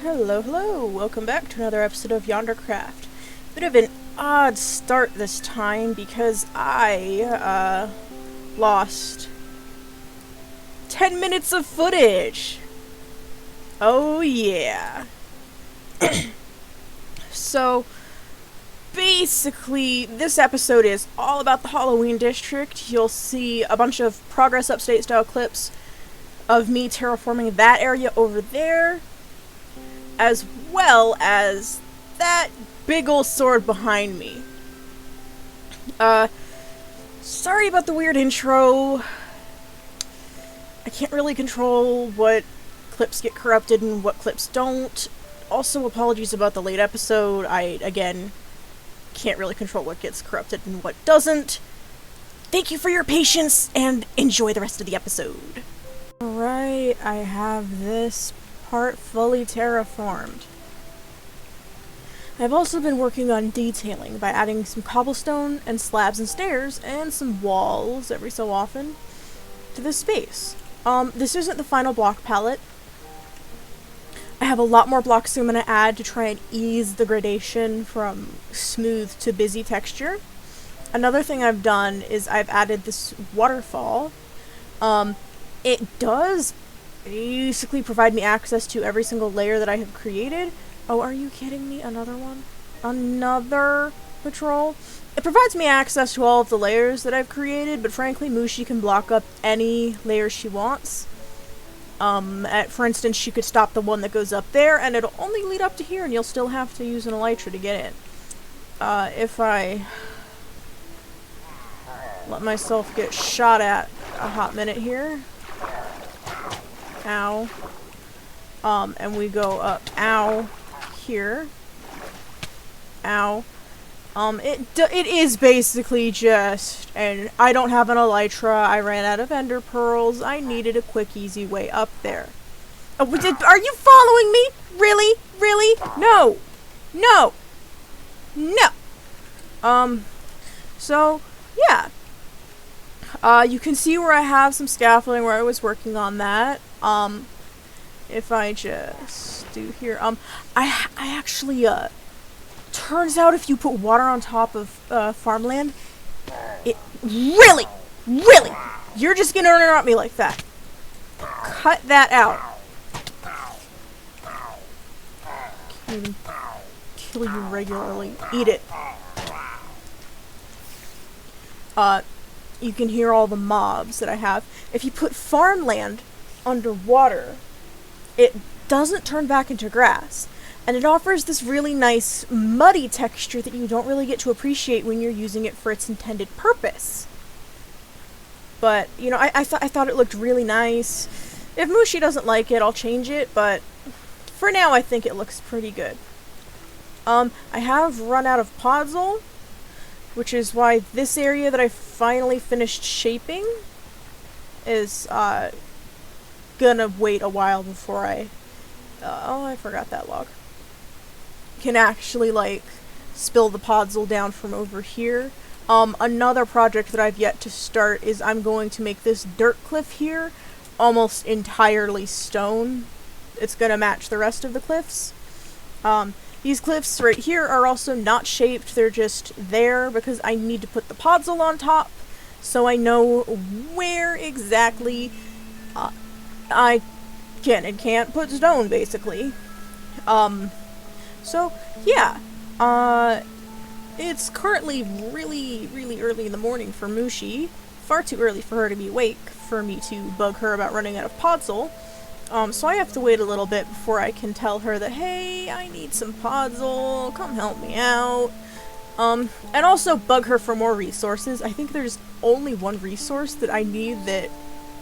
Hello, hello! Welcome back to another episode of Yondercraft. Bit of an odd start this time because I, lost 10 minutes of footage! Oh yeah! So, basically, this episode is all about the Halloween district. You'll see a bunch of Progress Upstate style clips of me terraforming that area over there, as well as that big ol' sword behind me. Sorry about the weird intro. I can't really control what clips get corrupted and what clips don't. Also, apologies about the late episode. I, again, can't really control what gets corrupted and what doesn't. Thank you for your patience, and enjoy the rest of the episode. Alright, I have this part fully terraformed. I've also been working on detailing by adding some cobblestone and slabs and stairs and some walls every so often to this space. This isn't the final block palette. I have a lot more blocks I'm going to add to try and ease the gradation from smooth to busy texture. Another thing I've done is I've added this waterfall. It does basically provide me access to every single layer that I have created. Oh, are you kidding me? Another one? Another patrol? It provides me access to all of the layers that I've created, but frankly, Mushi can block up any layer she wants. For instance, she could stop the one that goes up there, and it'll only lead up to here, and you'll still have to use an elytra to get in. If I let myself get shot at a hot minute here. Ow. And we go up, ow, here. Ow. It is basically just, and I don't have an elytra, I ran out of ender pearls, I needed a quick, easy way up there. Oh, are you following me? Really? Really? No! No! No! So, yeah. You can see where I have some scaffolding where I was working on that. If I just do here, I actually, turns out if you put water on top of, farmland, it really, you're just gonna interrupt me like that. Cut that out. Can't even kill you regularly. Eat it. You can hear all the mobs that I have. If you put farmland underwater, it doesn't turn back into grass. And it offers this really nice muddy texture that you don't really get to appreciate when you're using it for its intended purpose. But, you know, I thought it looked really nice. If Mushi doesn't like it, I'll change it, but for now I think it looks pretty good. I have run out of podzol, which is why this area that I finally finished shaping is, gonna wait a while before I forgot that log. Can actually, like, spill the podzol down from over here. Another project that I've yet to start is I'm going to make this dirt cliff here almost entirely stone. It's gonna match the rest of the cliffs. These cliffs right here are also not shaped, they're just there because I need to put the podzol on top so I know where exactly I can and can't put stone, basically. So, yeah. It's currently really early in the morning for Mushi. Far too early for her to be awake, for me to bug her about running out of podzol. So I have to wait a little bit before I can tell her that, hey, I need some podzol, come help me out. And also bug her for more resources. I think there's only one resource that I need that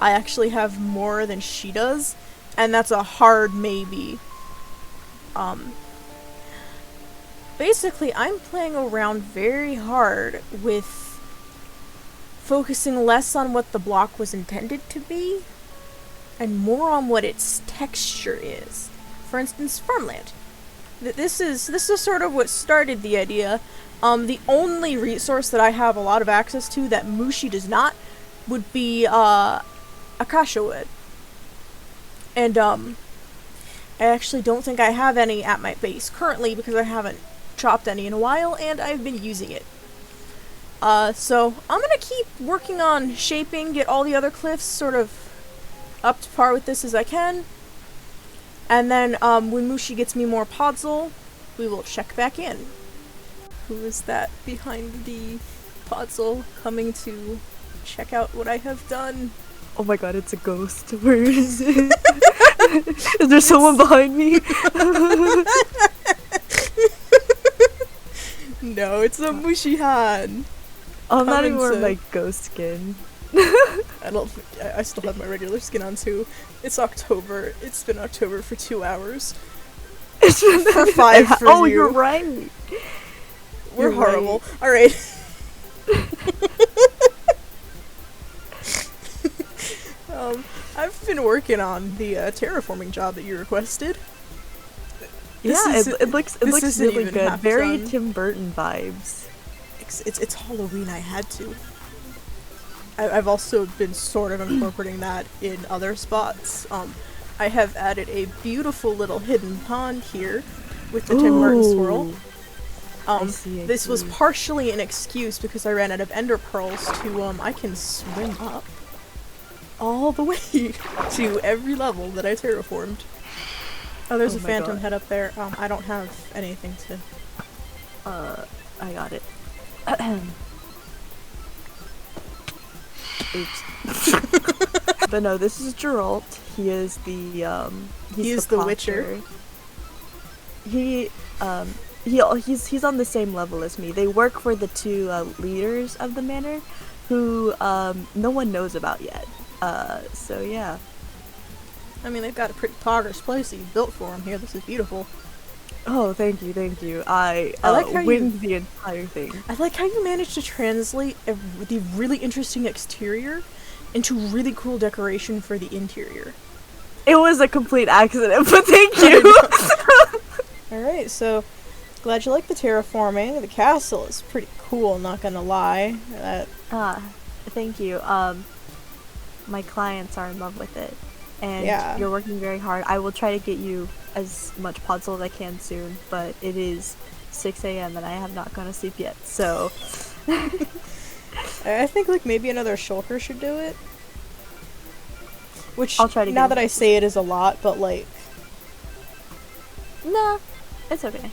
I actually have more than she does, and that's a hard maybe. Basically, I'm playing around very hard with focusing less on what the block was intended to be, and more on what its texture is. For instance, farmland. This is sort of what started the idea. The only resource that I have a lot of access to that Mushi does not would be, acacia wood. And, I actually don't think I have any at my base currently because I haven't chopped any in a while and I've been using it. So I'm gonna keep working on shaping, get all the other cliffs sort of up to par with this as I can. And then when Mushi gets me more podzol, we will check back in. Who is that behind the podzol coming to check out what I have done? Oh my god, it's a ghost. Where is it? Is there someone behind me? No, it's a Mushihan. I'm not even wearing my ghost skin. I still have my regular skin on too. It's October. It's been October for 2 hours. It's been for 5 for Oh, you. You're right. We're You're horrible. Right. Alright. I've been working on the terraforming job that you requested. It looks really good. Very done. Tim Burton vibes. It's Halloween. I had to. I've also been sort of incorporating that in other spots. I have added a beautiful little hidden pond here with the Tim Burton swirl. I see. This was partially an excuse because I ran out of ender pearls to I can swim up all the way to every level that I terraformed. Oh, there's a phantom head up there. I don't have anything to... I got it. Oops. But no, this is Geralt. He is the, he's the Witcher. He's on the same level as me. They work for the two leaders of the manor, who no one knows about yet. So yeah. I mean, they've got a pretty poggers place that you built for them here. This is beautiful. Oh, thank you. I like how winged the entire thing. I like how you managed to translate the really interesting exterior into really cool decoration for the interior. It was a complete accident, but thank you! Alright, so glad you like the terraforming. The castle is pretty cool, not gonna lie. Thank you. My clients are in love with it. And yeah. You're working very hard. I will try to get you as much podzol as I can soon, but it is 6 a.m. and I have not gone to sleep yet, so... I think like maybe another shulker should do it. Which, I'll try to now that I say it is a lot, but like... No, it's okay.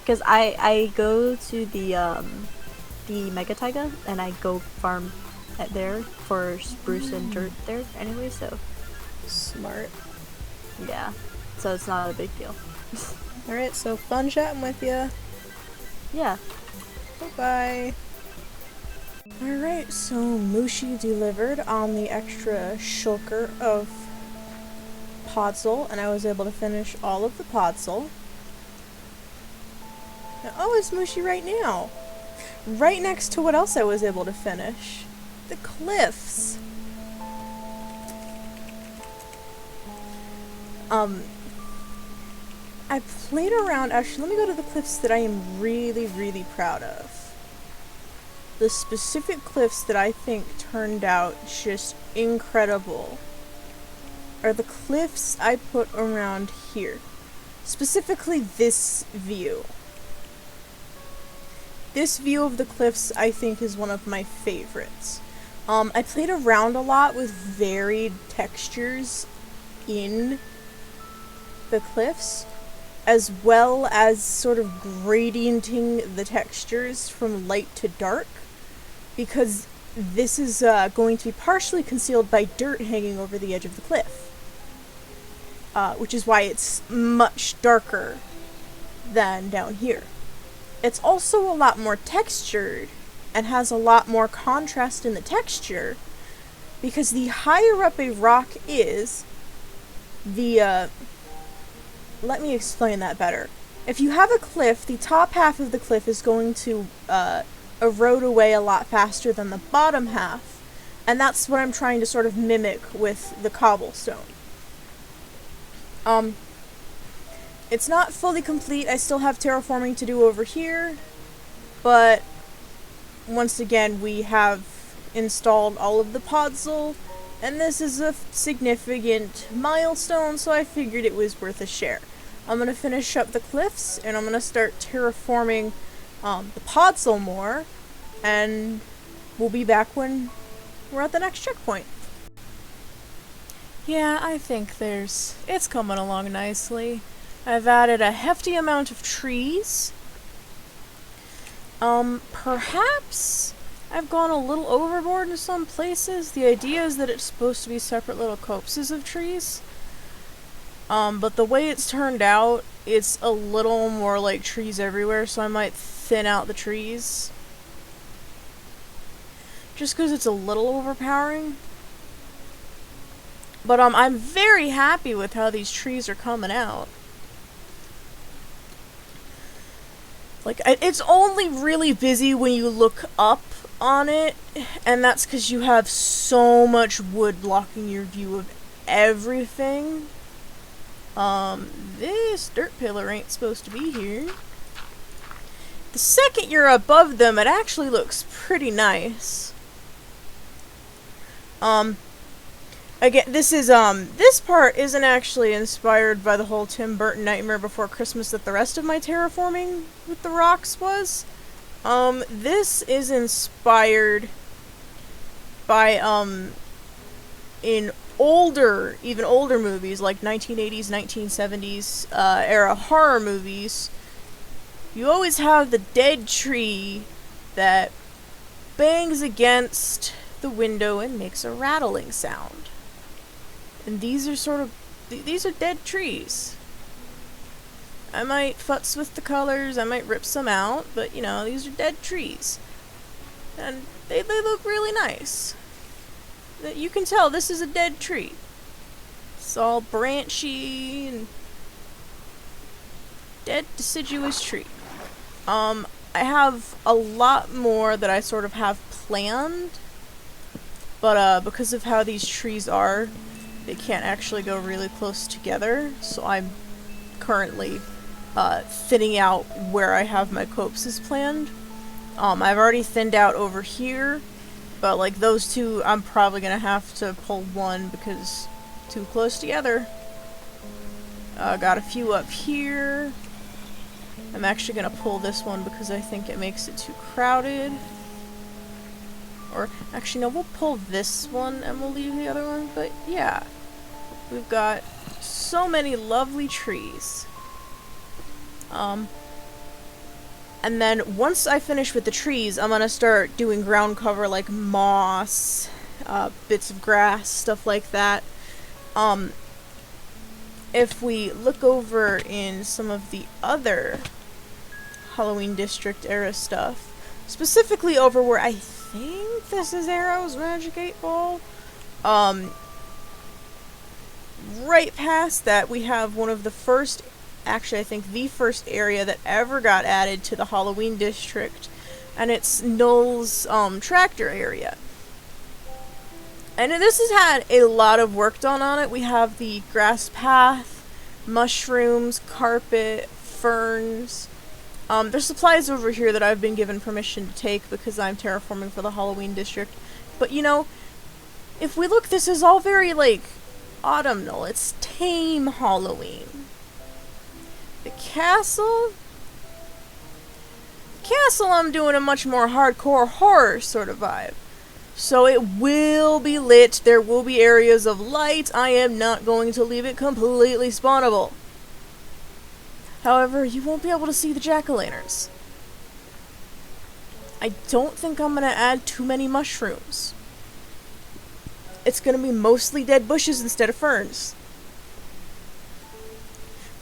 Because I go to the Mega Taiga, and I go farm at there for spruce and dirt there anyway, so... Smart. Yeah, so it's not a big deal. Alright, so fun chatting with ya. Yeah. Bye-bye. Alright, so Mushi delivered on the extra shulker of podzol, and I was able to finish all of the podzol. Oh, it's Mushi right now. Right next to what else I was able to finish. The cliffs. I played around, actually let me go to the cliffs that I am really, really proud of. The specific cliffs that I think turned out just incredible are the cliffs I put around here. Specifically this view. This view of the cliffs I think is one of my favorites. I played around a lot with varied textures in the cliffs, as well as sort of gradienting the textures from light to dark, because this is going to be partially concealed by dirt hanging over the edge of the cliff, which is why it's much darker than down here. It's also a lot more textured and has a lot more contrast in the texture, because the higher up a rock is, the let me explain that better. If you have a cliff, the top half of the cliff is going to erode away a lot faster than the bottom half, and that's what I'm trying to sort of mimic with the cobblestone. It's not fully complete. I still have terraforming to do over here, but once again we have installed all of the podzol And this is a significant milestone, so I figured it was worth a share. I'm going to finish up the cliffs, and I'm going to start terraforming the podzol more, and we'll be back when we're at the next checkpoint. Yeah, I think it's coming along nicely. I've added a hefty amount of trees. Perhaps I've gone a little overboard in some places. The idea is that it's supposed to be separate little copses of trees. But the way it's turned out, it's a little more like trees everywhere, so I might thin out the trees. Just because it's a little overpowering. But I'm very happy with how these trees are coming out. Like, it's only really busy when you look up on it, and that's because you have so much wood blocking your view of everything. This dirt pillar ain't supposed to be here. The second you're above them, it actually looks pretty nice. Again, this part isn't actually inspired by the whole Tim Burton Nightmare Before Christmas that the rest of my terraforming with the rocks was. This is inspired by, in even older movies, like 1980s, 1970s, era horror movies, you always have the dead tree that bangs against the window and makes a rattling sound. And these are these are dead trees. I might futz with the colors, I might rip some out, but you know, these are dead trees. And they look really nice. You can tell this is a dead tree. It's all branchy and dead deciduous tree. I have a lot more that I sort of have planned, but because of how these trees are, they can't actually go really close together, so I'm currently thinning out where I have my copses planned. I've already thinned out over here, but like those two, I'm probably gonna have to pull one because too close together. Got a few up here. I'm actually gonna pull this one because I think it makes it too crowded. Or, actually no, we'll pull this one and we'll leave the other one, but yeah. We've got so many lovely trees. And then once I finish with the trees, I'm gonna start doing ground cover like moss, bits of grass, stuff like that. If we look over in some of the other Halloween District era stuff, specifically over where I think this is Arrow's Magic 8 Ball, right past that we have one of the first, actually I think the first area that ever got added to the Halloween District, and it's Null's tractor area. And this has had a lot of work done on it. We have the grass path, mushrooms, carpet, ferns. There's supplies over here that I've been given permission to take because I'm terraforming for the Halloween District. But you know, if we look, this is all very like autumnal. It's tame Halloween. The castle I'm doing a much more hardcore horror sort of vibe. So it will be lit, there will be areas of light, I am not going to leave it completely spawnable. However, you won't be able to see the jack-o'-lanterns. I don't think I'm gonna add too many mushrooms. It's gonna be mostly dead bushes instead of ferns.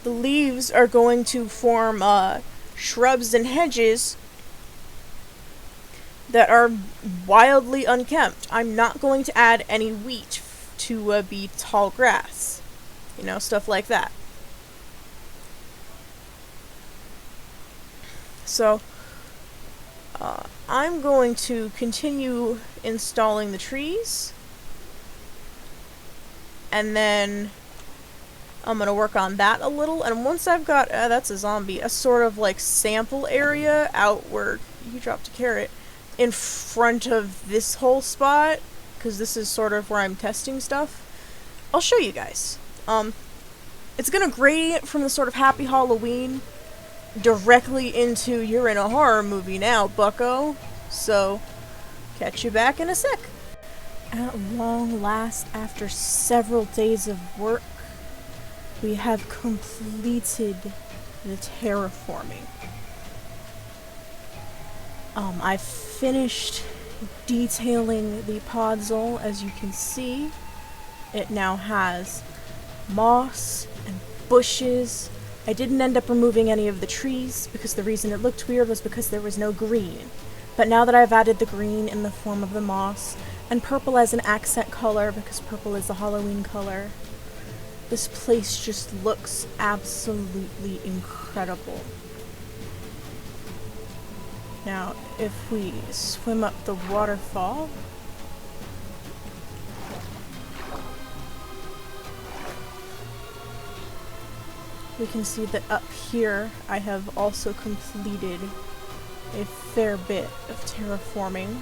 The leaves are going to form shrubs and hedges that are wildly unkempt. I'm not going to add any wheat to be tall grass. You know, stuff like that. So, I'm going to continue installing the trees. And then I'm going to work on that a little. And once I've got, that's a zombie, a sort of like sample area outward, you dropped a carrot, in front of this whole spot, because this is sort of where I'm testing stuff, I'll show you guys. It's gonna gradient from the sort of Happy Halloween directly into you're in a horror movie now, bucko. So, catch you back in a sec. At long last, after several days of work, we have completed the terraforming. I've finished detailing the podzol. As you can see, it now has moss and bushes. I didn't end up removing any of the trees because the reason it looked weird was because there was no green. But now that I've added the green in the form of the moss, and purple as an accent color because purple is the Halloween color, this place just looks absolutely incredible. Now, if we swim up the waterfall, we can see that up here I have also completed a fair bit of terraforming.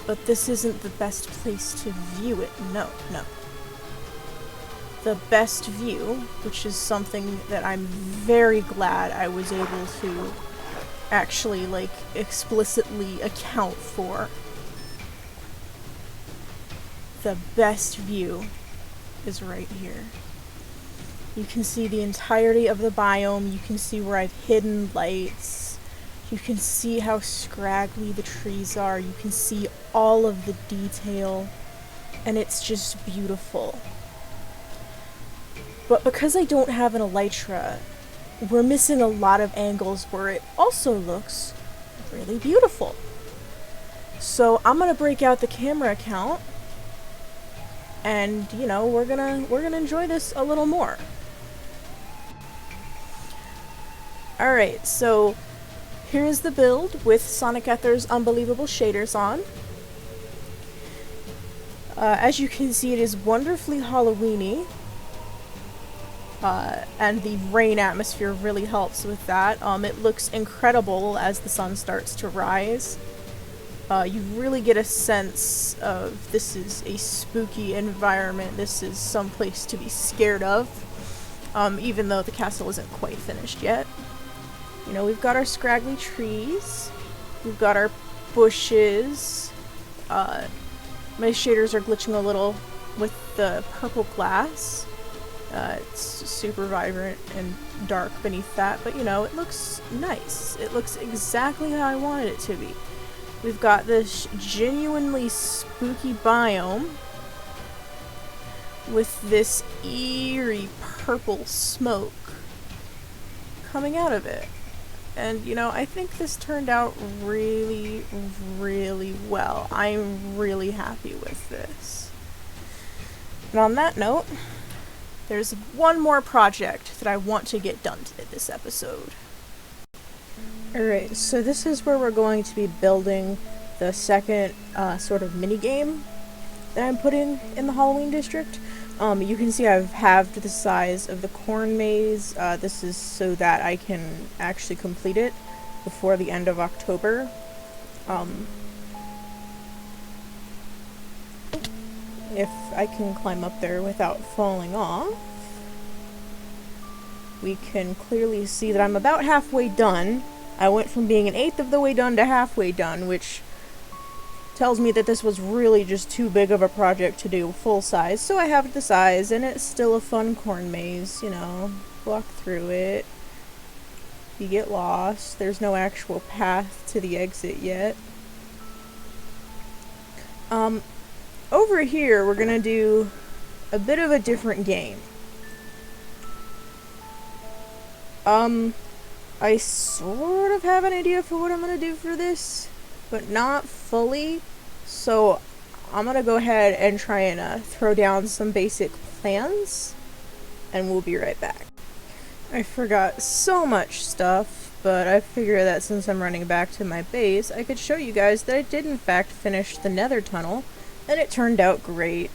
But this isn't the best place to view it. No. The best view, which is something that I'm very glad I was able to actually, like, explicitly account for. The best view is right here. You can see the entirety of the biome. You can see where I've hidden lights. You can see how scraggly the trees are. You can see all of the detail. And it's just beautiful. But because I don't have an elytra, we're missing a lot of angles where it also looks really beautiful. So I'm gonna break out the camera account, and you know, we're gonna enjoy this a little more. Alright, so here's the build with Sonic Ether's unbelievable shaders on. As you can see, it is wonderfully Halloween-y. And the rain atmosphere really helps with that. It looks incredible as the sun starts to rise. You really get a sense of this is a spooky environment. This is some place to be scared of, even though the castle isn't quite finished yet. You know, we've got our scraggly trees. We've got our bushes. My shaders are glitching a little with the purple glass. It's super vibrant and dark beneath that, but you know, it looks nice. It looks exactly how I wanted it to be. We've got this genuinely spooky biome with this eerie purple smoke coming out of it. And you know, I think this turned out really, really well. I'm really happy with this. And on that note, there's one more project that I want to get done this episode. Alright, so this is where we're going to be building the second sort of minigame that I'm putting in the Halloween district. You can see I've halved the size of the corn maze. This is so that I can actually complete it before the end of October. If I can climb up there without falling off, we can clearly see that I'm about halfway done. I went from being an eighth of the way done to halfway done, which tells me that this was really just too big of a project to do full size, so I halved the size, and it's still a fun corn maze, you know, walk through it, you get lost, there's no actual path to the exit yet. Over here, we're gonna do a bit of a different game. I sort of have an idea for what I'm gonna do for this, but not fully, so I'm gonna go ahead and try and throw down some basic plans, and we'll be right back. I forgot so much stuff, but I figured that since I'm running back to my base, I could show you guys that I did in fact finish the nether tunnel, and it turned out great.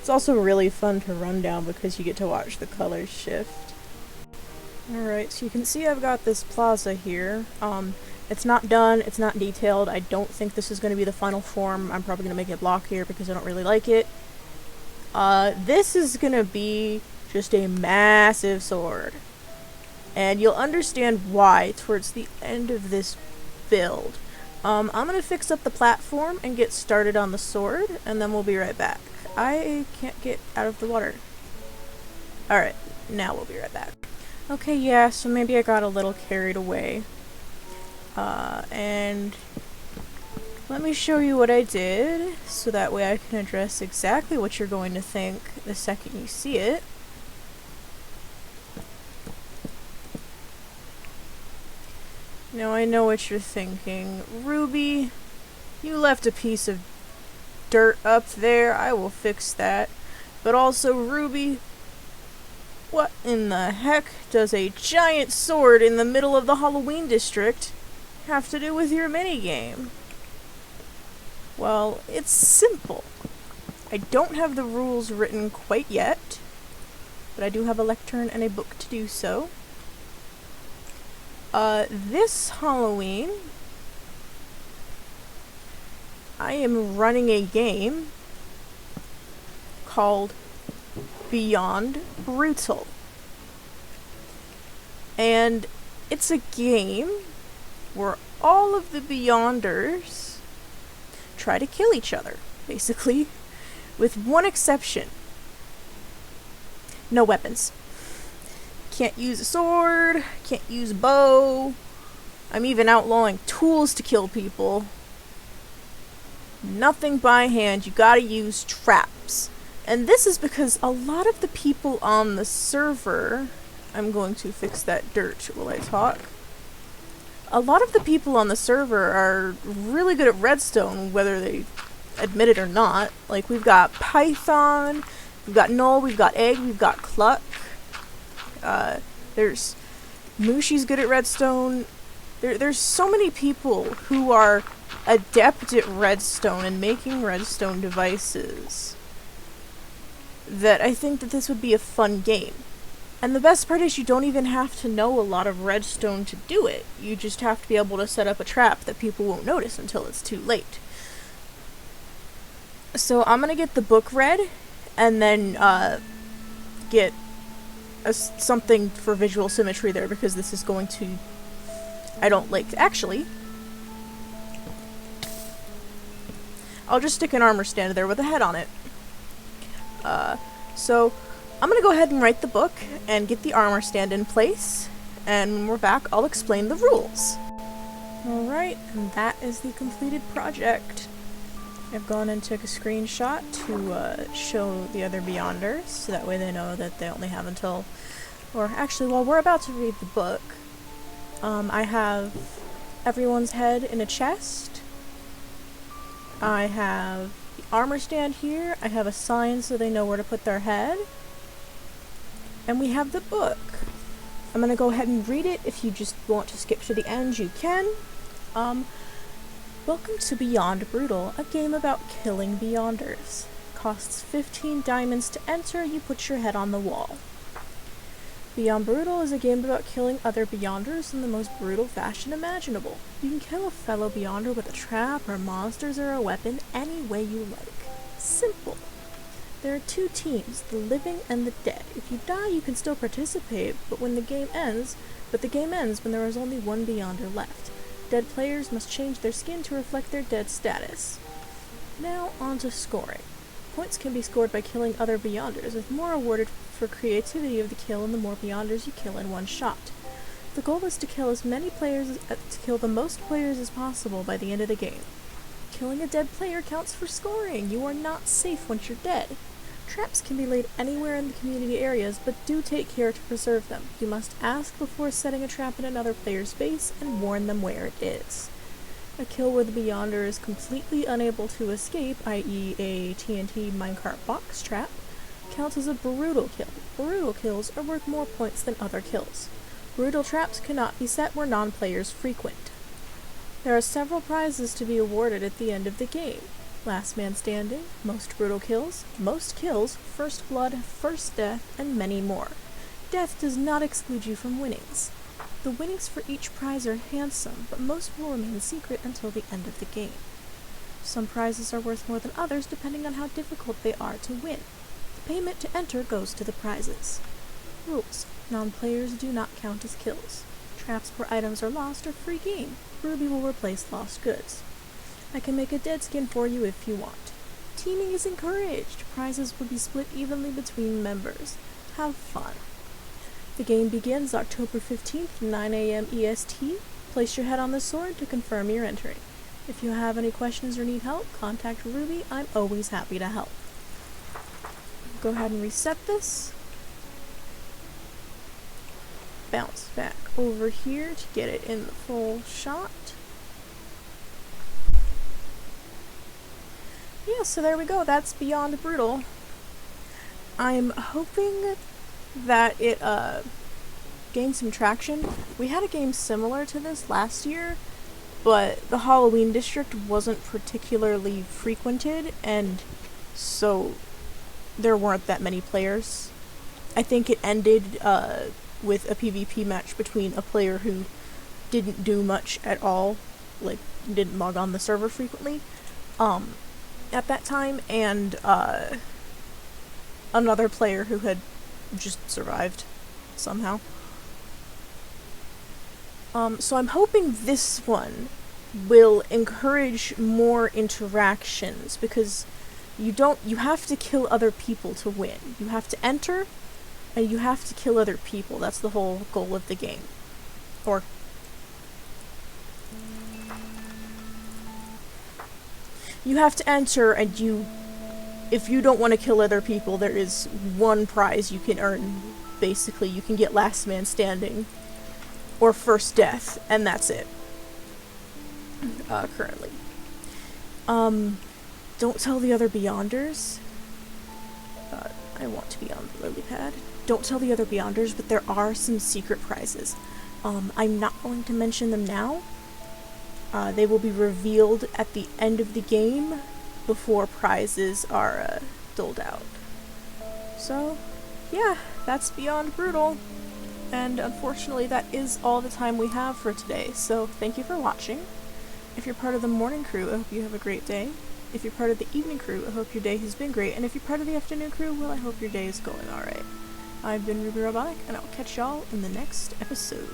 It's also really fun to run down because you get to watch the colors shift. Alright, so you can see I've got this plaza here. It's not done, it's not detailed. I don't think this is going to be the final form. I'm probably going to make it block here because I don't really like it. This is going to be just a massive sword. And you'll understand why towards the end of this build. I'm going to fix up the platform and get started on the sword, and then we'll be right back. I can't get out of the water. Alright, now we'll be right back. Okay, yeah, so maybe I got a little carried away. And let me show you what I did, so that way I can address exactly what you're going to think the second you see it. Now I know what you're thinking. Ruby, you left a piece of dirt up there. I will fix that. But also, Ruby, what in the heck does a giant sword in the middle of the Halloween district have to do with your minigame? Well, it's simple. I don't have the rules written quite yet, but I do have a lectern and a book to do so. This Halloween, I am running a game called Beyond Brutal. And it's a game where all of the Beyonders try to kill each other, basically, with one exception. No weapons. Can't use a sword, can't use a bow. I'm even outlawing tools to kill people. Nothing by hand, you gotta use traps. And this is because a lot of the people on the server, I'm going to fix that dirt while I talk. A lot of the people on the server are really good at redstone, whether they admit it or not. Like, we've got Python, we've got Null, we've got Egg, we've got Cluck. There's Mushi's good at redstone. There's so many people who are adept at redstone and making redstone devices that I think that this would be a fun game. And the best part is you don't even have to know a lot of redstone to do it. You just have to be able to set up a trap that people won't notice until it's too late. So I'm gonna get the book read, and then get something for visual symmetry there, because this is going to... I don't like... Actually, I'll just stick an armor stand there with a head on it. So I'm gonna go ahead and write the book and get the armor stand in place, and when we're back I'll explain the rules. Alright, and that is the completed project. I've gone and took a screenshot to show the other Beyonders, so that way they know that they only have until... Or actually, while we're about to read the book, I have everyone's head in a chest. I have the armor stand here. I have a sign so they know where to put their head. And we have the book. I'm gonna go ahead and read it. If you just want to skip to the end, you can. Welcome to Beyond Brutal, a game about killing Beyonders. Costs 15 diamonds to enter, you put your head on the wall. Beyond Brutal is a game about killing other Beyonders in the most brutal fashion imaginable. You can kill a fellow Beyonder with a trap, or monsters, or a weapon, any way you like. Simple. There are two teams, the living and the dead. If you die, you can still participate, but the game ends when there is only one Beyonder left. Dead players must change their skin to reflect their dead status. Now, on to scoring. Points can be scored by killing other Beyonders, with more awarded for creativity of the kill and the more Beyonders you kill in one shot. The goal is to kill the most players as possible by the end of the game. Killing a dead player counts for scoring. You are not safe once you're dead. Traps can be laid anywhere in the community areas, but do take care to preserve them. You must ask before setting a trap in another player's base and warn them where it is. A kill where the Beyonder is completely unable to escape, i.e. a TNT minecart box trap, counts as a brutal kill. Brutal kills are worth more points than other kills. Brutal traps cannot be set where non-players frequent. There are several prizes to be awarded at the end of the game. Last man standing, most brutal kills, most kills, first blood, first death, and many more. Death does not exclude you from winnings. The winnings for each prize are handsome, but most will remain secret until the end of the game. Some prizes are worth more than others depending on how difficult they are to win. The payment to enter goes to the prizes. Rules. Non-players do not count as kills. Traps where items are lost are free game. Ruby will replace lost goods. I can make a dead skin for you if you want. Teaming is encouraged. Prizes will be split evenly between members. Have fun. The game begins October 15th, 9 a.m. EST. Place your head on the sword to confirm your entry. If you have any questions or need help, contact Ruby. I'm always happy to help. Go ahead and reset this. Bounce back over here to get it in the full shot. Yeah, so there we go. That's Beyond Brutal. I'm hoping that it gained some traction. We had a game similar to this last year, but the Halloween district wasn't particularly frequented, and so there weren't that many players. I think it ended with a PvP match between a player who didn't do much at all, like didn't log on the server frequently, at that time, and another player who had just survived somehow. So I'm hoping this one will encourage more interactions, because you have to kill other people to win. You have to enter, and you have to kill other people. That's the whole goal of the game. Or you have to enter, and if you don't want to kill other people, there is one prize you can earn. Basically, you can get last man standing, or first death, and that's it. Currently. Don't tell the other Beyonders. I want to be on the lily pad. Don't tell the other Beyonders, but there are some secret prizes. I'm not going to mention them now. They will be revealed at the end of the game before prizes are doled out. So, yeah, that's Beyond Brutal. And unfortunately, that is all the time we have for today. So, thank you for watching. If you're part of the morning crew, I hope you have a great day. If you're part of the evening crew, I hope your day has been great. And if you're part of the afternoon crew, well, I hope your day is going alright. I've been Ruby Robotic, and I'll catch y'all in the next episode.